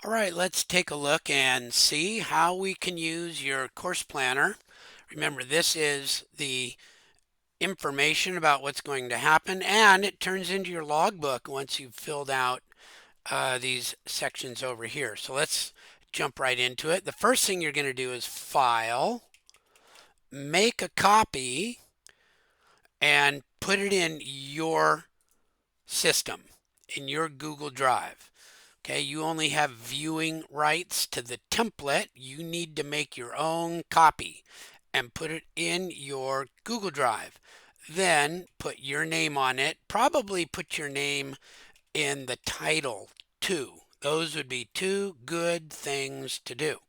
All right, let's take a look and see how we can use your course planner. Remember, this is the information about what's going to happen, and it turns into your logbook once you've filled out these sections over here. So let's jump right into it. The first thing you're going to do is File, make a copy, and put it in your system, in your Google Drive. Okay, you only have viewing rights to the template. You need to make your own copy and put it in your Google Drive. Then put your name on it. Probably put your name in the title too. Those would be two good things to do.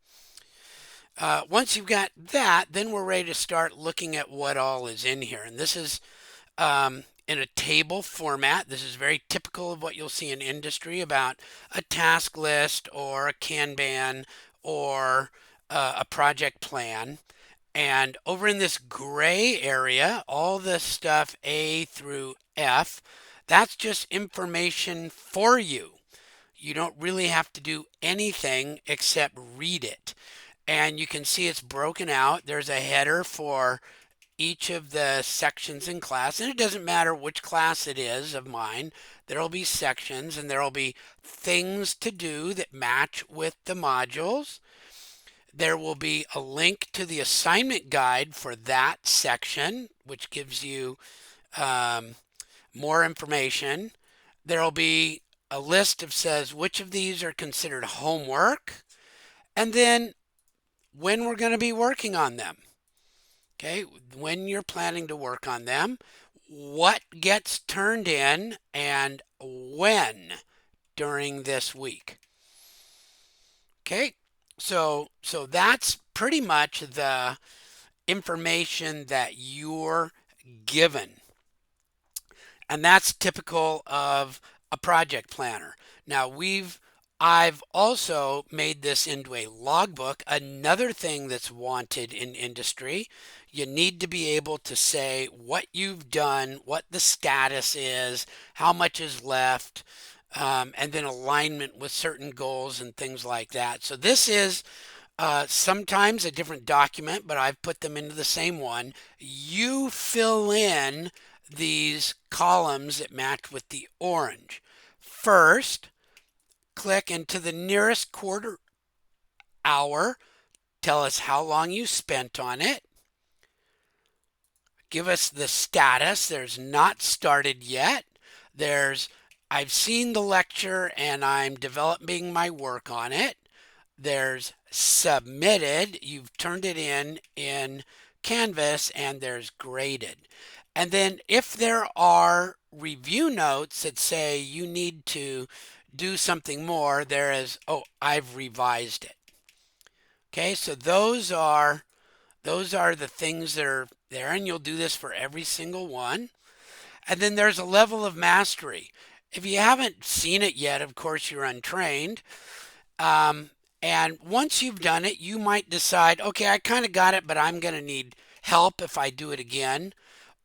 Once you've got that, then we're ready to start looking at what all is in here. And this is in a table format. This is very typical of what you'll see in industry about a task list or a Kanban or a project plan. And over in this gray area, all the stuff A through F, that's just information for you. You don't really have to do anything except read it. And you can see it's broken out. There's a header for each of the sections in class, and it doesn't matter which class it is of mine. There'll be sections and there'll be things to do that match with the modules. There will be a link to the assignment guide for that section, which gives you um, more information. There'll be a list of says which of these are considered homework, and then when we're going to be working on them. Okay, when you're planning to work on them, what gets turned in and when during this week. Okay, so that's pretty much the information that you're given. And that's typical of a project planner. Now I've also made this into a logbook. Another thing that's wanted in industry, you need to be able to say what you've done, what the status is, how much is left, and then alignment with certain goals and things like that. So this is sometimes a different document, but I've put them into the same one. You fill in these columns that match with the orange. First, click into the nearest quarter hour. Tell us how long you spent on it. Give us the status. There's not started yet. There's I've seen the lecture and I'm developing my work on it. There's submitted. You've turned it in Canvas, and there's graded. And then if there are review notes that say you need to do something more, there is, oh, I've revised it. Okay, so those are the things that are there, and you'll do this for every single one. And then there's a level of mastery. If you haven't seen it yet, of course, you're untrained. Um, and once you've done it, you might decide, okay, I kind of got it, but I'm going to need help if I do it again.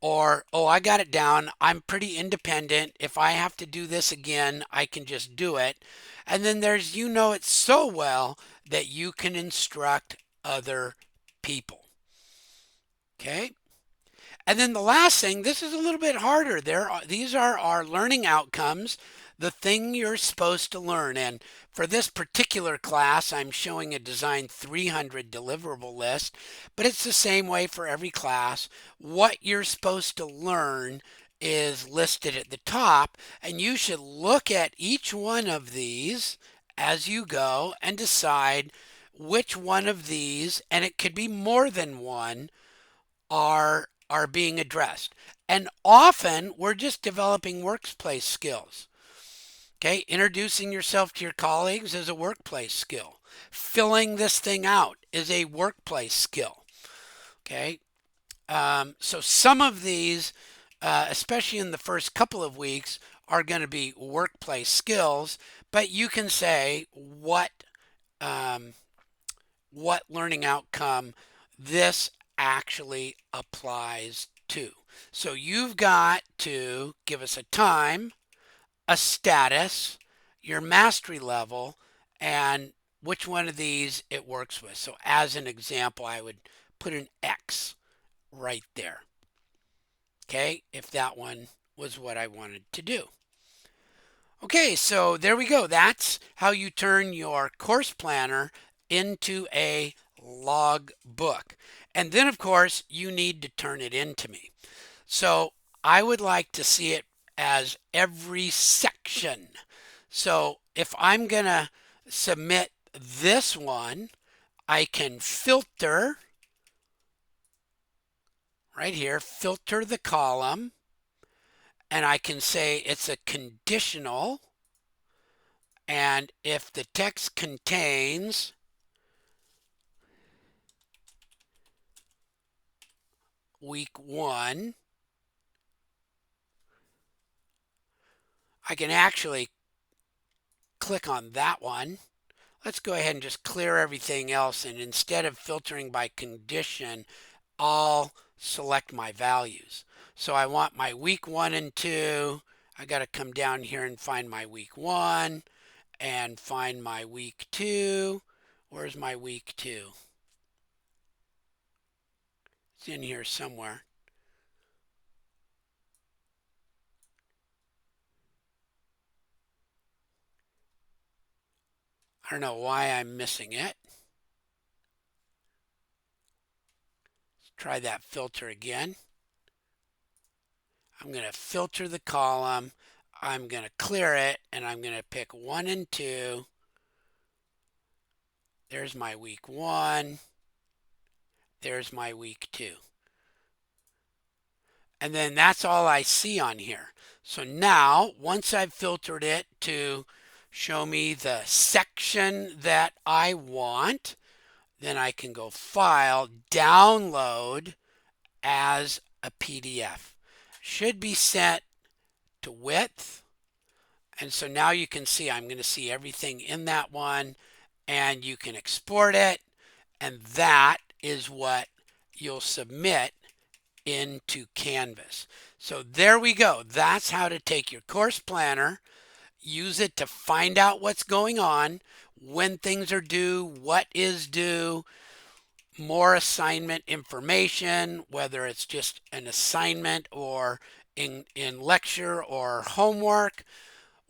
Or, oh, I got it down. I'm pretty independent. If I have to do this again, I can just do it. And then there's, you know it so well that you can instruct other people. Okay. And then the last thing, this is a little bit harder. These are our learning outcomes, the thing you're supposed to learn. And for this particular class, I'm showing a Design 300 deliverable list, but it's the same way for every class. What you're supposed to learn is listed at the top, and you should look at each one of these as you go and decide which one of these, and it could be more than one, are being addressed. And often we're just developing workplace skills. Okay, introducing yourself to your colleagues is a workplace skill. Filling this thing out is a workplace skill. Okay, so some of these, especially in the first couple of weeks, are going to be workplace skills, but you can say um, what learning outcome this actually applies to. So you've got to give us a time, a status, your mastery level, and which one of these it works with. So as an example, I would put an X right there. Okay, if that one was what I wanted to do. Okay, so there we go. That's how you turn your course planner into a log book. And then, of course, you need to turn it into me. So I would like to see it as every section. So if I'm going to submit this one, I can filter right here, filter the column, and I can say it's a conditional. And if the text contains week 1, I can actually click on that one. Let's go ahead and just clear everything else. And instead of filtering by condition, I'll select my values. So I want my week 1 and 2. I got to come down here and find my week 1 and find my week 2. Where's my week 2? It's in here somewhere. I don't know why I'm missing it. Let's try that filter again. I'm going to filter the column. I'm going to clear it, and I'm going to pick 1 and 2. There's my week 1. There's my week 2. And then that's all I see on here. So now, once I've filtered it to show me the section that I want, then I can go File, Download as a PDF. Should be set to width. And so now you can see I'm going to see everything in that one, and you can export it, and that is what you'll submit into Canvas. So there we go. That's how to take your course planner, use it to find out what's going on, when things are due, what is due, more assignment information, whether it's just an assignment or in lecture or homework,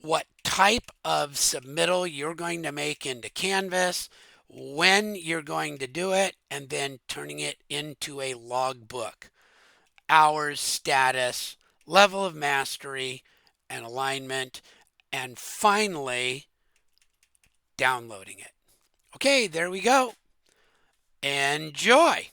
what type of submittal you're going to make into Canvas, when you're going to do it, and then turning it into a logbook. Hours, status, level of mastery, and alignment, and finally downloading it. Okay, there we go. Enjoy.